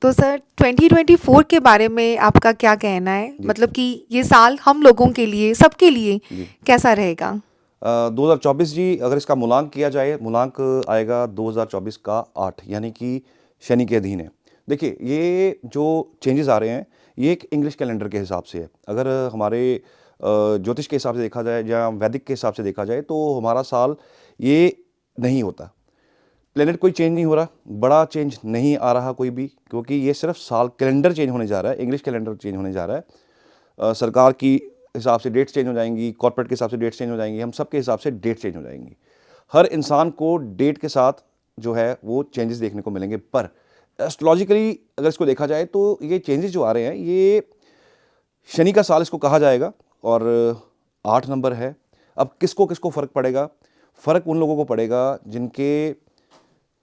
तो सर 2024 के बारे में आपका क्या कहना है? जी। मतलब कि ये साल हम लोगों के लिए, सबके लिए जी। कैसा रहेगा? 2024 जी, अगर इसका मूलांक किया जाए, मूलांक आएगा 2024 का 8, यानी कि शनि के अधीन है। देखिए, ये जो चेंजेस आ रहे हैं, ये एक इंग्लिश कैलेंडर के हिसाब से है। अगर हमारे ज्योतिष के हिसाब से देखा जाए या वैदिक के हिसाब से देखा जाए, तो हमारा साल ये नहीं होता। प्लेनेट कोई चेंज नहीं हो रहा, बड़ा चेंज नहीं आ रहा कोई भी, क्योंकि ये सिर्फ साल कैलेंडर चेंज होने जा रहा है, इंग्लिश कैलेंडर चेंज होने जा रहा है। सरकार की हिसाब से डेट्स चेंज हो जाएंगी, कॉर्पोरेट के हिसाब से डेट्स चेंज हो जाएंगी, हम सब के हिसाब से डेट चेंज हो जाएंगी। हर इंसान को डेट के साथ जो है वो चेंजेस देखने को मिलेंगे। पर एस्ट्रोलॉजिकली अगर इसको देखा जाए तो ये चेंजेस जो आ रहे हैं, ये शनि का साल इसको कहा जाएगा। और 8 नंबर है। अब किसको किसको फ़र्क पड़ेगा? फ़र्क उन लोगों को पड़ेगा जिनके,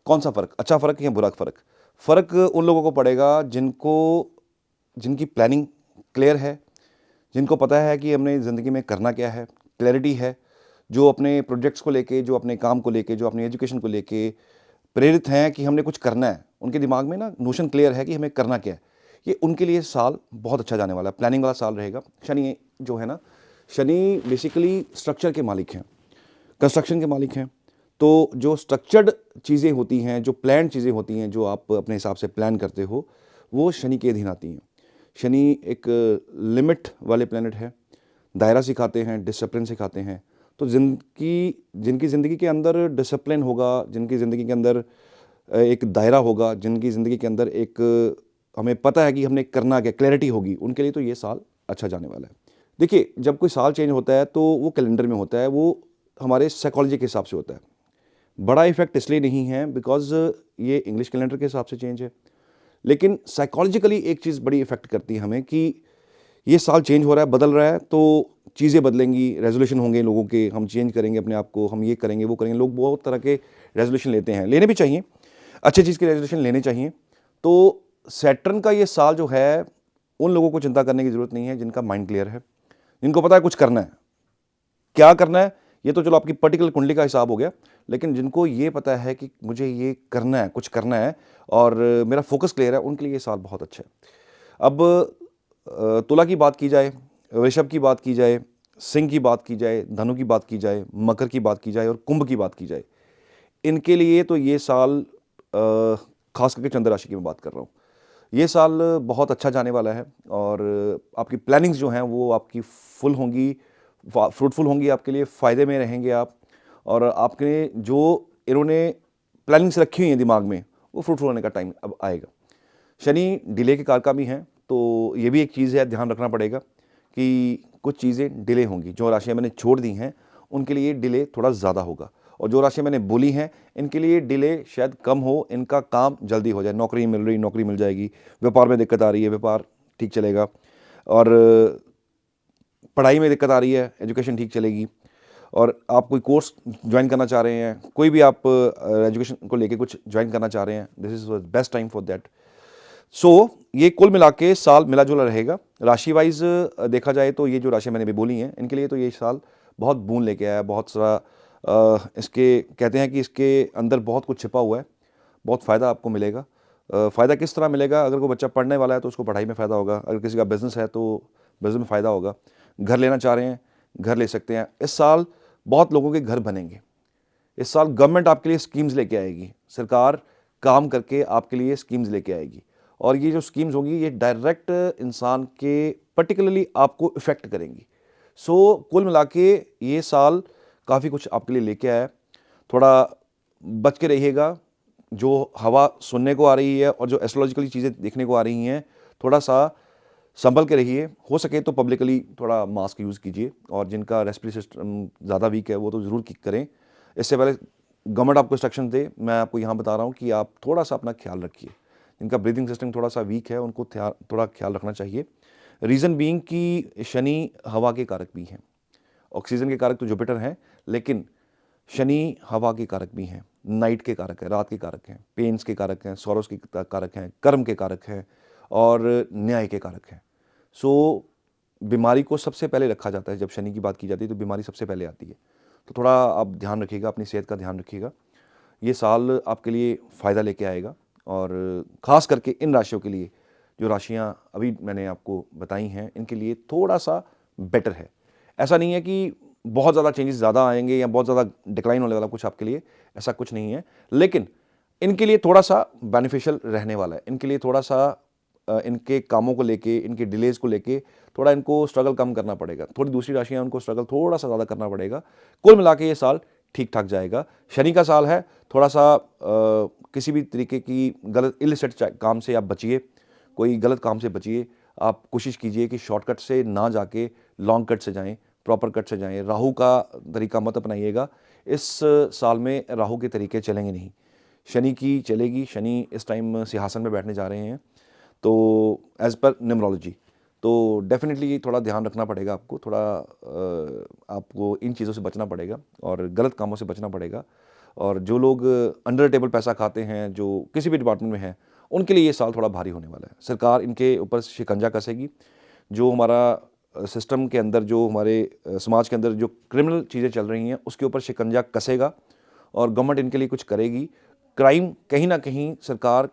कौन सा फ़र्क, अच्छा फ़र्क या बुरा फ़र्क? फ़र्क उन लोगों को पड़ेगा जिनको, जिनकी प्लानिंग क्लियर है, जिनको पता है कि हमने ज़िंदगी में करना क्या है, क्लैरिटी है, जो अपने प्रोजेक्ट्स को लेके, जो अपने काम को लेके, जो अपनी एजुकेशन को लेके प्रेरित हैं कि हमने कुछ करना है। उनके दिमाग में ना नोशन क्लियर है कि हमें करना क्या है। ये उनके लिए साल बहुत अच्छा जाने वाला है, प्लानिंग वाला साल रहेगा। शनि जो है ना, शनि बेसिकली स्ट्रक्चर के मालिक हैं, कंस्ट्रक्शन के मालिक हैं। तो जो स्ट्रक्चर्ड चीज़ें होती हैं, जो प्लान चीज़ें होती हैं, जो आप अपने हिसाब से प्लान करते हो, वो शनि के अधीन आती हैं। शनि एक लिमिट वाले प्लेनेट है, दायरा सिखाते हैं, डिसिप्लिन सिखाते हैं। तो जिनकी ज़िंदगी के अंदर डिसिप्लिन होगा, जिनकी ज़िंदगी के अंदर एक दायरा होगा, जिनकी ज़िंदगी के अंदर एक हमें पता है कि हमने करना क्या, क्लैरिटी होगी, उनके लिए तो ये साल अच्छा जाने वाला है। देखिए, जब कोई साल चेंज होता है तो वो कैलेंडर में होता है, वो हमारे साइकोलॉजी के हिसाब से होता है। बड़ा इफेक्ट इसलिए नहीं है बिकॉज ये इंग्लिश कैलेंडर के हिसाब से चेंज है, लेकिन साइकोलॉजिकली एक चीज़ बड़ी इफेक्ट करती है हमें कि ये साल चेंज हो रहा है, बदल रहा है, तो चीज़ें बदलेंगी, रेजोल्यूशन होंगे लोगों के, हम चेंज करेंगे अपने आप को, हम ये करेंगे वो करेंगे। लोग बहुत तरह के रेजोल्यूशन लेते हैं, लेने भी चाहिए, अच्छी चीज़ के रेजोल्यूशन लेने चाहिए। तो सैटर्न का ये साल जो है, उन लोगों को चिंता करने की ज़रूरत नहीं है जिनका माइंड क्लियर है, जिनको पता है कुछ करना है। क्या करना है, ये तो चलो आपकी पर्टिकुलर कुंडली का हिसाब हो गया, लेकिन जिनको ये पता है कि मुझे ये करना है, कुछ करना है और मेरा फोकस क्लियर है, उनके लिए ये साल बहुत अच्छा है। अब तुला की बात की जाए, वृषभ की बात की जाए, सिंह की बात की जाए, धनु की बात की जाए, मकर की बात की जाए और कुंभ की बात की जाए, इनके लिए तो ये साल खास करके चंद्र राशि की मैं बात कर रहा हूँ, ये साल बहुत अच्छा जाने वाला है। और आपकी प्लानिंग्स जो हैं वो आपकी फुल होंगी, फ्रूटफुल होंगी, आपके लिए फ़ायदे में रहेंगे आप। और आपने जो इन्होंने प्लानिंग्स रखी हुई हैं दिमाग में, वो फ्रूटफुल होने का टाइम अब आएगा। शनि डिले के कारक भी हैं, तो ये भी एक चीज़ है, ध्यान रखना पड़ेगा कि कुछ चीज़ें डिले होंगी। जो राशियाँ मैंने छोड़ दी हैं उनके लिए डिले थोड़ा ज़्यादा होगा, और जो राशियाँ मैंने बोली हैं इनके लिए डिले शायद कम हो, इनका काम जल्दी हो जाए। नौकरी मिल रही, नौकरी मिल जाएगी। व्यापार में दिक्कत आ रही है, व्यापार ठीक चलेगा। और पढ़ाई में दिक्कत आ रही है, एजुकेशन ठीक चलेगी। और आप कोई कोर्स ज्वाइन करना चाह रहे हैं, कोई भी आप एजुकेशन को लेके कुछ ज्वाइन करना चाह रहे हैं, this is best time for that. So ये कुल मिला के साल मिला जुला रहेगा। राशि वाइज देखा जाए तो ये जो राशि मैंने भी बोली हैं, इनके लिए तो ये साल बहुत बून लेके आया है, बहुत सारा इसके कहते हैं कि इसके अंदर बहुत कुछ छिपा हुआ है, बहुत फ़ायदा आपको मिलेगा। फ़ायदा किस तरह मिलेगा? अगर कोई बच्चा पढ़ने वाला है तो उसको पढ़ाई में फ़ायदा होगा, अगर किसी का बिज़नेस है तो बिज़नेस में फ़ायदा होगा, घर लेना चाह रहे हैं घर ले सकते हैं। इस साल बहुत लोगों के घर बनेंगे। इस साल गवर्नमेंट आपके लिए स्कीम्स लेके आएगी, सरकार काम करके आपके लिए स्कीम्स लेके आएगी, और ये जो स्कीम्स होंगी ये डायरेक्ट इंसान के पर्टिकुलरली आपको इफ़ेक्ट करेंगी। सो कुल मिला के ये साल काफ़ी कुछ आपके लिए लेके आया है। थोड़ा बच के रहिएगा, जो हवा सुनने को आ रही है और जो एस्ट्रोलॉजिकली चीज़ें देखने को आ रही हैं, थोड़ा सा संभल के रहिए। हो सके तो पब्लिकली थोड़ा मास्क यूज़ कीजिए, और जिनका रेस्पिरेटरी सिस्टम ज़्यादा वीक है वो तो ज़रूर करें। इससे पहले गवर्नमेंट आपको इंस्ट्रक्शन दे, मैं आपको यहाँ बता रहा हूँ कि आप थोड़ा सा अपना ख्याल रखिए। जिनका ब्रीदिंग सिस्टम थोड़ा सा वीक है उनको थोड़ा ख्याल रखना चाहिए। रीज़न बीइंग कि शनि हवा के कारक भी हैं, ऑक्सीजन के कारक तो जुपिटर हैं, लेकिन शनि हवा के कारक भी हैं, नाइट के कारक हैं, रात के कारक हैं, पेन्स के कारक हैं, सॉरोस के कारक हैं, कर्म के कारक हैं और न्याय के कारक हैं। सो बीमारी को सबसे पहले रखा जाता है, जब शनि की बात की जाती है तो बीमारी सबसे पहले आती है। तो थोड़ा आप ध्यान रखिएगा, अपनी सेहत का ध्यान रखिएगा। ये साल आपके लिए फ़ायदा लेके आएगा, और ख़ास करके इन राशियों के लिए, जो राशियाँ अभी मैंने आपको बताई हैं, इनके लिए थोड़ा सा बेटर है। ऐसा नहीं है कि बहुत ज़्यादा चेंजेस ज़्यादा आएंगे या बहुत ज़्यादा डिक्लाइन होने वाला कुछ आपके लिए, ऐसा कुछ नहीं है। लेकिन इनके लिए थोड़ा सा बेनिफिशियल रहने वाला है। इनके लिए थोड़ा सा इनके कामों को लेके, इनके डिलेज को लेके थोड़ा इनको स्ट्रगल कम करना पड़ेगा। थोड़ी दूसरी राशियां उनको स्ट्रगल थोड़ा सा ज़्यादा करना पड़ेगा। कुल मिला के ये साल ठीक ठाक जाएगा। शनि का साल है, थोड़ा सा किसी भी तरीके की गलत इलिसिट काम से आप बचिए, कोई गलत काम से बचिए। आप कोशिश कीजिए कि शॉर्टकट से ना जाके लॉन्ग कट से जाएं, प्रॉपर कट से जाएं। राहु का तरीका मत अपनाइएगा। इस साल में राहु के तरीके चलेंगे नहीं, शनि की चलेगी। शनि इस टाइम सिंहासन में बैठने जा रहे हैं, तो एज़ पर न्यूमरोलॉजी तो डेफिनेटली थोड़ा ध्यान रखना पड़ेगा आपको। थोड़ा आपको इन चीज़ों से बचना पड़ेगा और गलत कामों से बचना पड़ेगा। और जो लोग अंडर टेबल पैसा खाते हैं, जो किसी भी डिपार्टमेंट में हैं, उनके लिए ये साल थोड़ा भारी होने वाला है। सरकार इनके ऊपर शिकंजा कसेगी। जो हमारा सिस्टम के अंदर, जो हमारे समाज के अंदर जो क्रिमिनल चीज़ें चल रही हैं, उसके ऊपर शिकंजा कसेगा और गवर्नमेंट इनके लिए कुछ करेगी। क्राइम कहीं ना कहीं सरकार,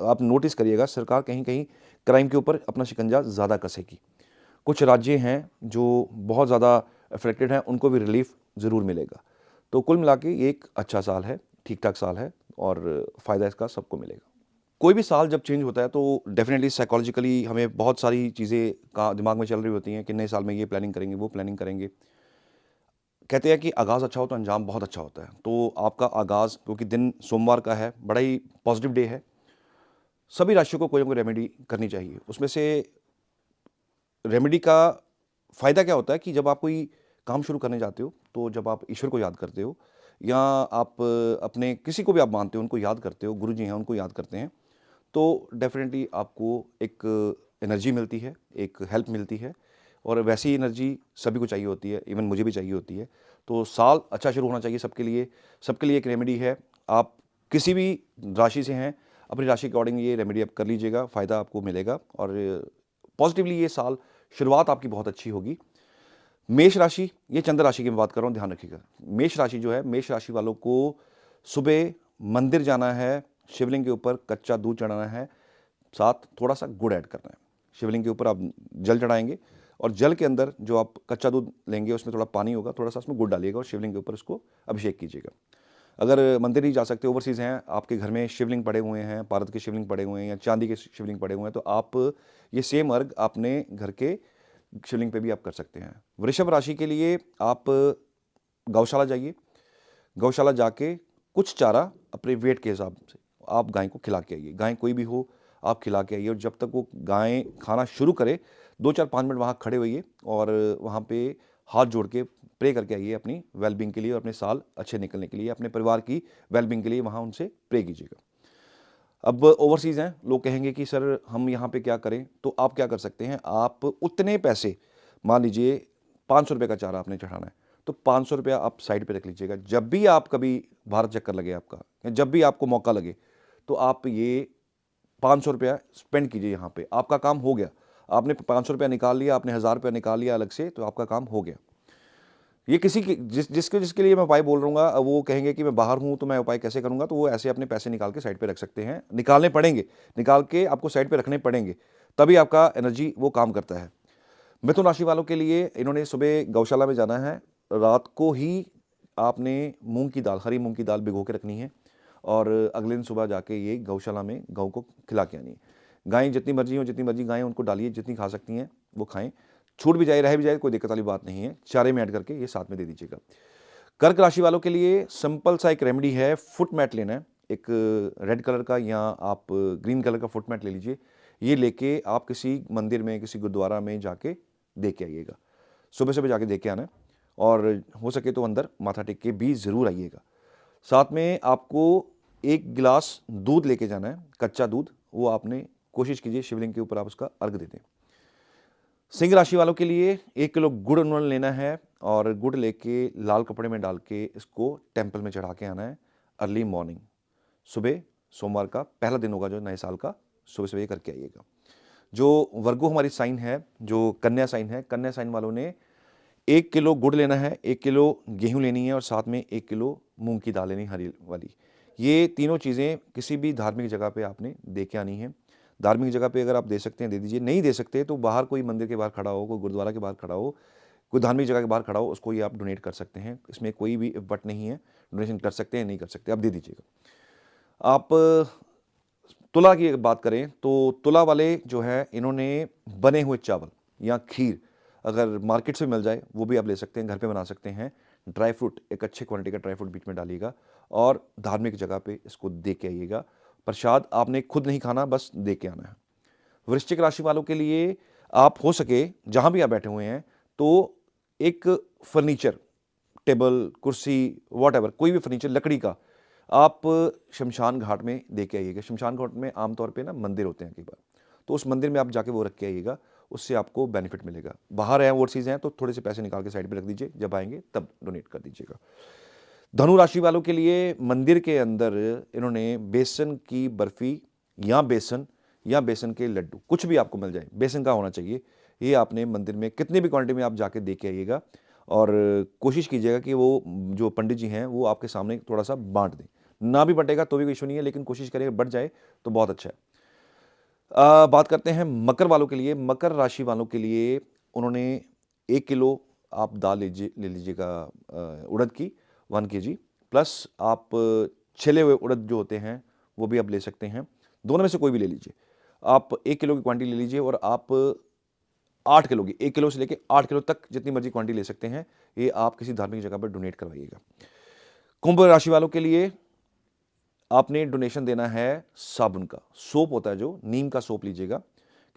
आप नोटिस करिएगा, सरकार कहीं कहीं क्राइम के ऊपर अपना शिकंजा ज़्यादा कसेगी। कुछ राज्य हैं जो बहुत ज़्यादा अफेक्टेड हैं, उनको भी रिलीफ ज़रूर मिलेगा। तो कुल मिला के ये एक अच्छा साल है, ठीक ठाक साल है और फ़ायदा इसका सबको मिलेगा। कोई भी साल जब चेंज होता है तो डेफिनेटली साइकोलॉजिकली हमें बहुत सारी चीज़ें का दिमाग में चल रही होती हैं कि नए साल में ये प्लानिंग करेंगे, वो प्लानिंग करेंगे। कहते हैं कि आगाज़ अच्छा हो तो अंजाम बहुत अच्छा होता है। तो आपका आगाज़, क्योंकि दिन सोमवार का है, बड़ा ही पॉजिटिव डे है, सभी राशियों को कोई ना कोई रेमेडी करनी चाहिए। उसमें से रेमेडी का फ़ायदा क्या होता है कि जब आप कोई काम शुरू करने जाते हो, तो जब आप ईश्वर को याद करते हो या आप अपने किसी को भी आप मानते हो, उनको याद करते हो, गुरु जी हैं उनको याद करते हैं, तो डेफिनेटली आपको एक एनर्जी मिलती है, एक हेल्प मिलती है। और वैसी एनर्जी सभी को चाहिए होती है, इवन मुझे भी चाहिए होती है। तो साल अच्छा शुरू होना चाहिए सबके लिए। सबके लिए एक रेमेडी है। आप किसी भी राशि से हैं, अपनी राशि के अकॉर्डिंग ये रेमेडी आप कर लीजिएगा, फ़ायदा आपको मिलेगा और पॉजिटिवली ये साल शुरुआत आपकी बहुत अच्छी होगी। मेष राशि, ये चंद्र राशि की मैं बात कर रहा हूँ, ध्यान रखिएगा। मेष राशि जो है, मेष राशि वालों को सुबह मंदिर जाना है, शिवलिंग के ऊपर कच्चा दूध चढ़ाना है, साथ थोड़ा सा गुड़ ऐड करना है। शिवलिंग के ऊपर आप जल चढ़ाएंगे और जल के अंदर जो आप कच्चा दूध लेंगे उसमें थोड़ा पानी होगा, थोड़ा सा उसमें गुड़ डालिएगा और शिवलिंग के ऊपर उसको अभिषेक कीजिएगा। अगर मंदिर नहीं जा सकते, ओवरसीज़ हैं, आपके घर में शिवलिंग पड़े हुए हैं, पारद के शिवलिंग पड़े हुए हैं या चांदी के शिवलिंग पड़े हुए हैं, तो आप ये सेम अर्घ अपने घर के शिवलिंग पे भी आप कर सकते हैं। वृषभ राशि के लिए आप गौशाला जाइए, गौशाला जाके कुछ चारा अपने वेट के हिसाब से आप गाय को खिला के आइए। गाय कोई भी हो, आप खिला के आइए और जब तक वो गाय खाना शुरू करे, 2-4-5 मिनट वहाँ खड़े होइए और वहाँ पे हाथ जोड़ के प्रे करके आइए अपनी वेलबींग के लिए और अपने साल अच्छे निकलने के लिए, अपने परिवार की वेलबींग के लिए वहाँ उनसे प्रे कीजिएगा। अब ओवरसीज़ हैं, लोग कहेंगे कि सर हम यहाँ पे क्या करें, तो आप क्या कर सकते हैं, आप उतने पैसे, मान लीजिए 500 रुपये का चारा आपने चढ़ाना है, तो 500 रुपया आप साइड पे रख लीजिएगा। जब भी आप कभी भारत चक्कर लगे आपका, या जब भी आपको मौका लगे, तो आप ये 500 रुपया स्पेंड कीजिए यहाँ पे, आपका काम हो गया। आपने 500 रुपया निकाल लिया, आपने 1000 रुपया निकाल लिया अलग से, तो आपका काम हो गया। ये किसी की जिसके लिए मैं उपाय बोल रहा हूँ, वो कहेंगे कि मैं बाहर हूँ तो मैं उपाय कैसे करूँगा, तो वो ऐसे अपने पैसे निकाल के साइड पे रख सकते हैं। निकालने पड़ेंगे, निकाल के आपको साइड पे रखने पड़ेंगे, तभी आपका एनर्जी वो काम करता है। मिथुन राशि वालों के लिए, इन्होंने सुबह गौशाला में जाना है, रात को ही आपने मूंग की दाल, हरी मूंग की दाल भिगो के रखनी है और अगले दिन सुबह जाके ये गौशाला में गौ को खिला के आनी है। गायें जितनी मर्जी हो, जितनी मर्जी गायें उनको डालिए, जितनी खा सकती हैं वो खाएं। छूट भी जाए, रह भी जाए, कोई दिक्कत वाली बात नहीं है, चारे में ऐड करके ये साथ में दे दीजिएगा। कर्क राशि वालों के लिए सिंपल सा एक रेमेडी है, फुट मैट लेना है, एक रेड कलर का या आप ग्रीन कलर का फुट मैट ले लीजिए। ये लेके आप किसी मंदिर में, किसी गुरुद्वारा में जाके दे के आइएगा। सुबह सुबह जाके दे के आना है और हो सके तो अंदर माथा टेक के भी ज़रूर आइएगा। साथ में आपको 1 गिलास दूध लेके जाना है, कच्चा दूध, वो आपने कोशिश कीजिए शिवलिंग के ऊपर आप उसका अर्घ दे दें। सिंह राशि वालों के लिए 1 किलो गुड़ उन्होंने लेना है और गुड़ लेके लाल कपड़े में डाल के इसको टेम्पल में चढ़ा के आना है अर्ली मॉर्निंग। सुबह सोमवार का पहला दिन होगा जो नए साल का, सुबह सुबह ये करके आइएगा। जो वर्गो हमारी साइन है, जो कन्या साइन है, कन्या साइन वालों ने 1 किलो गुड़ लेना है, 1 किलो गेहूं लेनी है और साथ में 1 किलो मूंग की दाल लेनी हरी वाली। ये तीनों चीज़ें किसी भी धार्मिक जगह पे आपने दे के आनी है। धार्मिक जगह पे अगर आप दे सकते हैं दे दीजिए, नहीं दे सकते तो बाहर कोई मंदिर के बाहर खड़ा हो, कोई गुरुद्वारा के बाहर खड़ा हो, कोई धार्मिक जगह के बाहर खड़ा हो, उसको ये आप डोनेट कर सकते हैं। इसमें कोई भी बट नहीं है, डोनेशन कर सकते हैं, नहीं कर सकते, आप दे दीजिएगा। आप तुला की अगर बात करें तो तुला वाले जो है इन्होंने बने हुए चावल या खीर अगर मार्केट से मिल जाए वो भी आप ले सकते हैं, घर पे बना सकते हैं। ड्राई फ्रूट, एक अच्छे क्वांटिटी का ड्राई फ्रूट बीच में डालिएगा और धार्मिक जगह पे इसको दे के आइएगा। प्रसाद आपने खुद नहीं खाना, बस दे के आना है। वृश्चिक राशि वालों के लिए आप हो सके जहां भी आप बैठे हुए हैं तो एक फर्नीचर, टेबल, कुर्सी, वॉट कोई भी फर्नीचर लकड़ी का आप शमशान घाट में दे के आइएगा। शमशान घाट में आमतौर पे ना मंदिर होते हैं कई बार, तो उस मंदिर में आप जाके वो रख के आइएगा, उससे आपको बेनिफिट मिलेगा। बाहर हैं ओवरसीज हैं तो थोड़े से पैसे निकाल के साइड पे रख दीजिए, जब आएंगे तब डोनेट कर दीजिएगा। धनु राशि वालों के लिए मंदिर के अंदर इन्होंने बेसन की बर्फी या बेसन के लड्डू, कुछ भी आपको मिल जाए, बेसन का होना चाहिए, ये आपने मंदिर में कितनी भी क्वांटिटी में आप जाके दे के आइएगा। और कोशिश कीजिएगा कि वो जो पंडित जी हैं वो आपके सामने थोड़ा सा बांट दें। ना भी बटेगा तो भी कोई इशू नहीं है, लेकिन कोशिश करें बढ़ जाए तो बहुत अच्छा है। बात करते हैं मकर वालों के लिए। मकर राशि वालों के लिए उन्होंने 1 किलो आप दाल ले लीजिएगा उड़द की, 1 kg, प्लस आप छिले हुए उड़द जो होते हैं वो भी आप ले सकते हैं, दोनों में से कोई भी ले लीजिए। आप 1 किलो की क्वांटिटी ले लीजिए और आप 8 किलो की, 1 किलो से लेकर 8 किलो तक जितनी मर्जी क्वांटिटी ले सकते हैं, ये आप किसी धार्मिक जगह पर डोनेट करवाइएगा। कुंभ राशि वालों के लिए आपने डोनेशन देना है साबुन का, सोप होता है जो नीम का सोप लीजिएगा,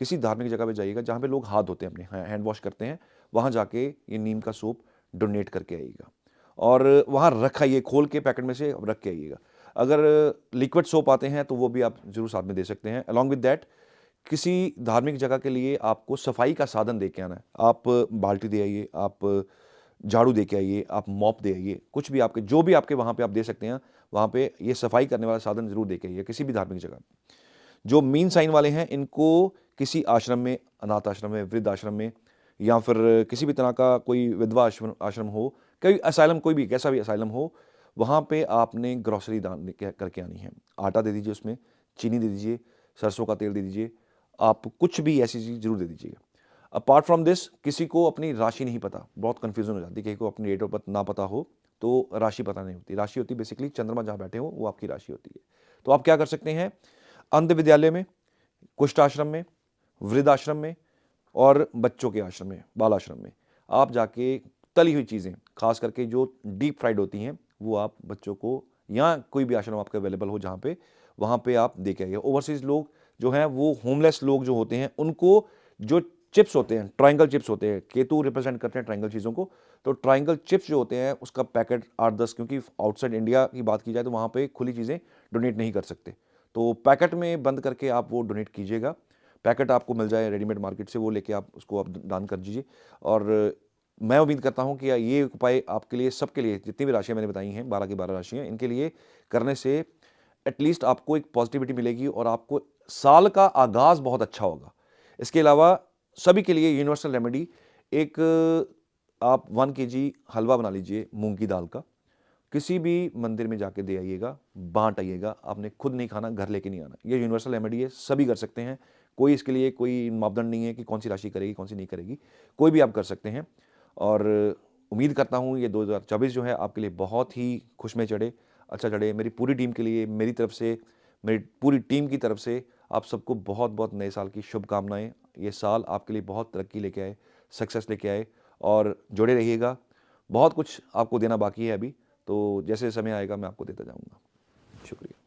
किसी धार्मिक जगह पे जाइएगा जहाँ पे लोग हाथ धोते हैं, अपने हैंड वॉश करते हैं, वहाँ जाके ये नीम का सोप डोनेट करके आइएगा और वहाँ रखाइए, खोल के पैकेट में से रख के आइएगा। अगर लिक्विड सोप आते हैं तो वो भी आप जरूर साथ में दे सकते हैं। अलॉन्ग विद दैट किसी धार्मिक जगह के लिए आपको सफाई का साधन दे के आना है। आप बाल्टी दे आइए, आप झाड़ू दे के आइए, आप मॉप दे आइए, कुछ भी आपके जो भी आपके वहाँ पे आप दे सकते हैं, वहाँ पे ये सफाई करने वाला साधन जरूर दे के आइए किसी भी धार्मिक जगह। जो मीन साइन वाले हैं इनको किसी आश्रम में, अनाथ आश्रम में, वृद्ध आश्रम में, या फिर किसी भी तरह का कोई विधवा आश्रम हो, कोई असाइलम, कोई भी कैसा भी असाइलम हो, वहाँ पे आपने ग्रॉसरी दान करके आनी है। आटा दे दीजिए, उसमें चीनी दे दीजिए, सरसों का तेल दे दीजिए, आप कुछ भी ऐसी चीज़ जरूर दे दीजिएगा। अपार्ट फ्रॉम दिस किसी को अपनी राशि नहीं पता, बहुत कन्फ्यूजन हो जाती है, किसी को अपनी डेट ऑफ बर्थ ना पता हो तो राशि पता नहीं होती। राशि होती बेसिकली चंद्रमा जहाँ बैठे हो वो आपकी राशि होती है। तो आप क्या कर सकते हैं, अंध विद्यालय में, कुष्ठ आश्रम में, वृद्ध आश्रम में और बच्चों के आश्रम में, बाल आश्रम में आप जाके तली हुई चीज़ें, खास करके जो डीप फ्राइड होती हैं, वो आप बच्चों को, या कोई भी आश्रम आपका अवेलेबल हो जहाँ पे, वहाँ पे आप दे के आइए। ओवरसीज लोग जो हैं वो होमलेस लोग जो होते हैं उनको जो चिप्स होते हैं, ट्रायंगल चिप्स होते हैं, केतु रिप्रेजेंट करते हैं ट्रायंगल चीज़ों को, तो ट्रायंगल चिप्स जो होते हैं उसका पैकेट 8-10, क्योंकि आउटसाइड इंडिया की बात की जाए तो वहाँ पे खुली चीज़ें डोनेट नहीं कर सकते, तो पैकेट में बंद करके आप वो डोनेट कीजिएगा। पैकेट आपको मिल जाए रेडीमेड मार्केट से, वो लेके आप उसको आप दान कर दीजिए। और मैं उम्मीद करता हूँ कि ये उपाय आपके लिए, सबके लिए, जितनी भी राशियाँ मैंने बताई हैं, 12 की 12 राशियाँ, इनके लिए करने से एटलीस्ट आपको एक पॉजिटिविटी मिलेगी और आपको साल का आगाज़ बहुत अच्छा होगा। इसके अलावा सभी के लिए यूनिवर्सल रेमेडी, एक आप 1 kg हलवा बना लीजिए मूंग की दाल का, किसी भी मंदिर में जाके दे आइएगा, बांट आइएगा, आपने खुद नहीं खाना, घर लेके नहीं आना। ये यूनिवर्सल रेमेडी है, सभी कर सकते हैं, कोई इसके लिए कोई मापदंड नहीं है कि कौन सी राशि करेगी कौन सी नहीं करेगी, कोई भी आप कर सकते हैं। और उम्मीद करता हूँ ये 2024 जो है आपके लिए बहुत ही खुशमें चढ़े, अच्छा चढ़े। मेरी पूरी टीम के लिए, मेरी तरफ से, मेरी पूरी टीम की तरफ से आप सबको बहुत बहुत नए साल की शुभकामनाएं। ये साल आपके लिए बहुत तरक्की लेके आए, सक्सेस लेके आए, और जुड़े रहिएगा। बहुत कुछ आपको देना बाकी है अभी, तो जैसे समय आएगा मैं आपको देता जाऊँगा। शुक्रिया।